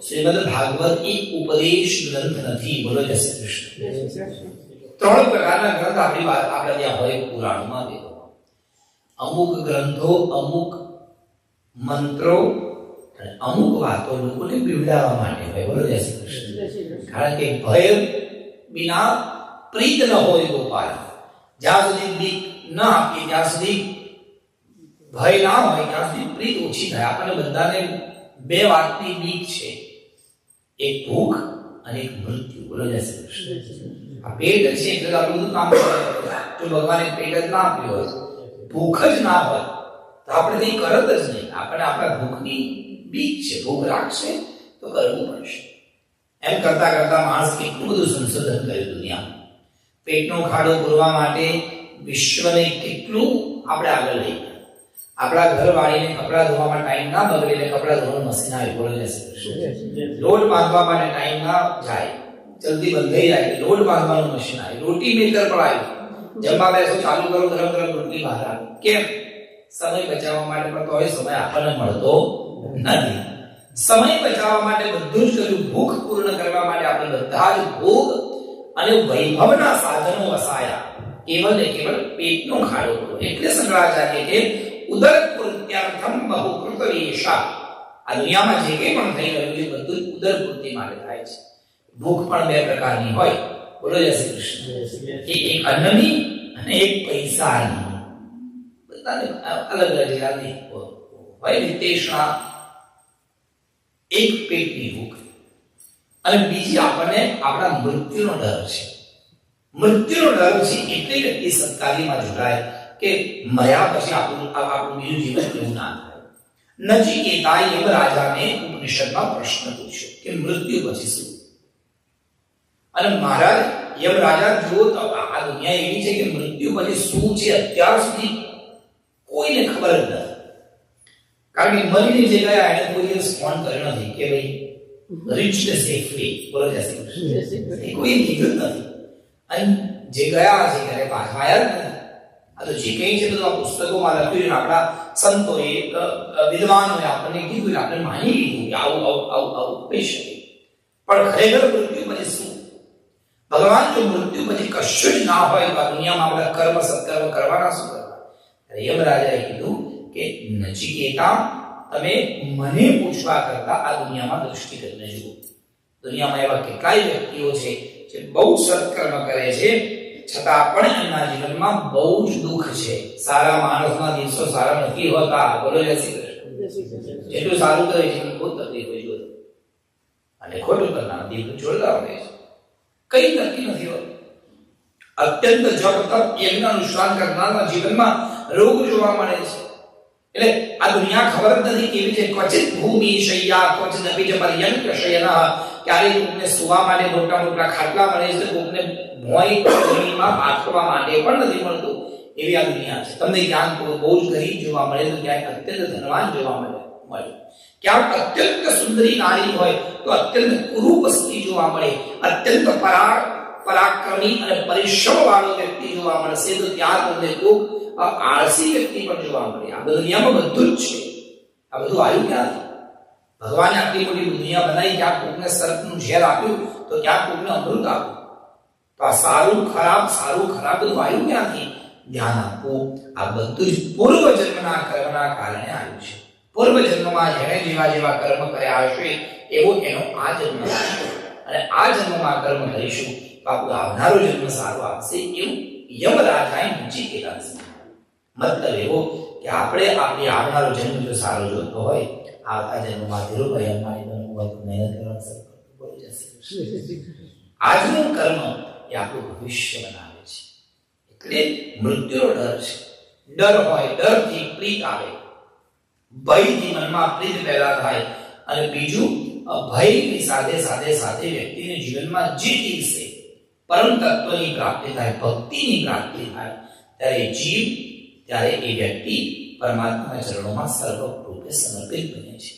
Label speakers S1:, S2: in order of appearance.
S1: શ્રીમદ ભાગવત એ ઉપદેશ ગ્રંથ નથી. બોલો જય શ્રી કૃષ્ણ. ત્રણ પ્રકારના ગ્રંથ આપણે ત્યાં હોય પુરાણમાં. અમુક ગ્રંથો, અમુક મંત્રો અને અમુક વાતો લોકોને પીવડાવવા માટે હોય. બોલો જય શ્રી કૃષ્ણ. કારણ કે ભય વિના પ્રીત ન હોય ગોપાલ. જ્યાં સુધી બીક ન આપીએ, ત્યાં સુધી ભય ના હોય, ત્યાં સુધી પ્રીત ઓછી થાય. આપણને બધાને બે વાતની બીક છે, એક ભૂખ અને એક મૃત્યુ. બોલો જય શ્રી કૃષ્ણ. આ પેટ છે એટલે આ બધું કામ કરે. જો ભગવાને પેટ જ ના આપ્યું હોય, ભૂખ જ ના હોય, તો આપણે કંઈ કરત જ નહીં. આપણે આપણા ભૂખની બીક છે. ભૂખ રાખશે તો કરવું પડશે. એમ કરતા કરતા માણસ કેટલું બધું સંશોધન કર્યું દુનિયામાં. પેટનો ખાડો પૂરવા માટે વિશ્વને કેટલું આપણે આગળ લઈ ગયા. આપણા ઘરવાળીને કપડાં ધોવામાં ટાઈમ ના બગડે એટલે કપડાં ધોવાનું મશીન આવી. બોલો જય શ્રી કૃષ્ણ. લોટ બાંધવા માટે ટાઈમ ના જાય, જલ્દી બંધાઈ જાય, લોટ બાંધવાનું મશીન આવી. રોટી મેકર પણ આવ્યું. જમવા બેસો, ચાલુ કરો, ગરમ ગરમ રોટલી બહાર આવી. કેમ? સમય બચાવવા માટે. પણ તોય સમય આપણને મળતો નથી. સમય બચાવવા માટે બધું જ કર્યું. ભૂખ પૂર્ણ કરવા માટે આપણે બધા જ ભોગ અને વૈભવના સાધનો વસાયા. કેવલ ને કેવલ પેટનો ખાડો પૂરો. એટલે શંકરાચાર્ય કે ઉદર પૂર્ત્યાર્થમ બહુકૃત વેશા. આ દુનિયામાં જે કંઈ પણ થઈ રહ્યું છે બધું ઉદર પૂર્તિ માટે થાય છે. ભૂખ પણ બે પ્રકારની હોય. બોલો જય શ્રી કૃષ્ણ. એક અન્નની અને એક પૈસાની. બધાને અલગ અલગ જાતની હોય. તૃષ્ણા એક પેટની ભૂખ, અને બીજી આપણને આપણા મૃત્યુનો ડર છે. મૃત્યુનો ડર છે એટલે વ્યક્તિ સત્કાર્યમાં જોડાય કે મર્યા પછી આપણું બીજું જીવન એવું ના થાય. નચિકેતાએ યમરાજાને ઉપનિષદમાં પ્રશ્ન પૂછ્યો કે મૃત્યુ પછી શું? અને મહારાજ યમરાજા જુઓ તો આ દુનિયા એવી છે કે મૃત્યુ પછી શું છે અત્યાર સુધી કોઈને ખબર જ નથી. કારણ કે મરીને જે ગયા એને કોઈ ફોન કર્યો નથી કે ભાઈ રીચ ધ સેફલી. બોલો જય શ્રી કૃષ્ણ. એ કોઈ કીધું નથી. અને જે ગયા છે ત્યારે પાછા આવ્યા જ નથી. આ તો જે કંઈ છે બધું આ પુસ્તકોમાં લખ્યું છે. આપણા સંતોએ, વિદ્વાનોએ આપણને કીધું, આપણે માની લીધું કે આવું આવું આવું આવું કહી શકે. પણ ખરેખર મૃત્યુ પછી શું? ભગવાન જો મૃત્યુ પછી કશું જ ના હોય તો આ દુનિયામાં આપણા કર્મ સત્કર્મ કરવાના શું કરવા? યમરાજાએ કીધું કે નચિકેતા, તમે મને પૂછવા કરતા આ દુનિયામાં દૃષ્ટિ કરીને જુઓ. દુનિયામાં એવા કેટલાય વ્યક્તિઓ છે જે બહુ સત્કર્મ કરે છે, છતાં પણ એમના જીવનમાં બહુ જ દુઃખ છે. સારા માણસના દિવસો સારા નથી હોતા. બોલો જય શ્રી કૃષ્ણ. જેટલું સારું કરે છે બહુ તકલીફ હોય છે, અને ખોટું કરનાર દિવસ જોરદાર હોય છે. કઈ નક્કી નથી હોતું. અત્યંત જપ તપ યજ્ઞ અનુષ્ઠાન કરનારના જીવનમાં રોગ જોવા મળે છે. એટલે આ દુનિયા ખબર જ નથી કેવી છે. ક્વચિત ભૂમિ શય્યા ક્વચિત અપિચ પર્યંક શયનઃ. ક્યારે કોકને સુવા માટે મોટા મોટા ખાટલા મળે છે, કોકને ભોંય જમીનમાં પાથરવા માટે પણ નથી મળતું. એવી આ દુનિયા છે. તમને ક્યાંક બહુ જ ગરીબ જોવા મળે તો ક્યાંક અત્યંત ધનવાન જોવા મળે. ક્યાંક અત્યંત સુંદરી નારી હોય તો અત્યંત કુરૂપ સ્ત્રી જોવા મળે. અત્યંત પરાક્રમી અને પરિશ્રમ વાળો વ્યક્તિ જોવા મળશે તો ત્યાં તમને કોક આળસી વ્યક્તિ પણ જોવા મળે. આ દુનિયામાં બધું જ છે. આ બધું આવ્યું ક્યાંથી? ભગવાને આટલી મોટી દુનિયા બનાવી. ક્યાંક કોકને સર્પનું ઝેર આપ્યું તો ક્યાંક કોકને અમૃત આપ્યું. તો આ સારું ખરાબ બધું આવ્યું ક્યાંથી? ધ્યાન આપવું. આ બધું જ પૂર્વજન્મના કર્મના કારણે આવ્યું છે. પૂર્વજન્મમાં જેણે જેવા કર્મ કર્યા હશે એવો એનો આ જન્મ છે. અને આ જન્મમાં કર્મ કરીશું તો આપણું આવનારો જન્મ સારો આવશે એવું યમરાજાએ નચિકેતાને સમજાવ્યું. મતલબ એવો કે આપણે આપણી આવનારો જન્મ જો સારો જોતો હોય, આવતા જન્મમાં ધીરુભાઈ અંબાણી બનવું હોય તો મહેનત કરવાનું શરૂ કરવું પડી જશે. આજનું કર્મ એ આપણું ભવિષ્ય બનાવે છે. એટલે મૃત્યુનો ડર છે. ડર હોય, ડરથી પ્રીત આવે. ભયથી મનમાં પ્રીત પેદા થાય. અને બીજું, ભયની સાથે સાથે સાથે વ્યક્તિને જીવનમાં જે દિવસે પરમ તત્વની પ્રાપ્તિ થાય, ભક્તિની પ્રાપ્તિ થાય, ત્યારે એ વ્યક્તિ પરમાત્માના ચરણોમાં સર્વરૂપે સમર્પિત બને છે.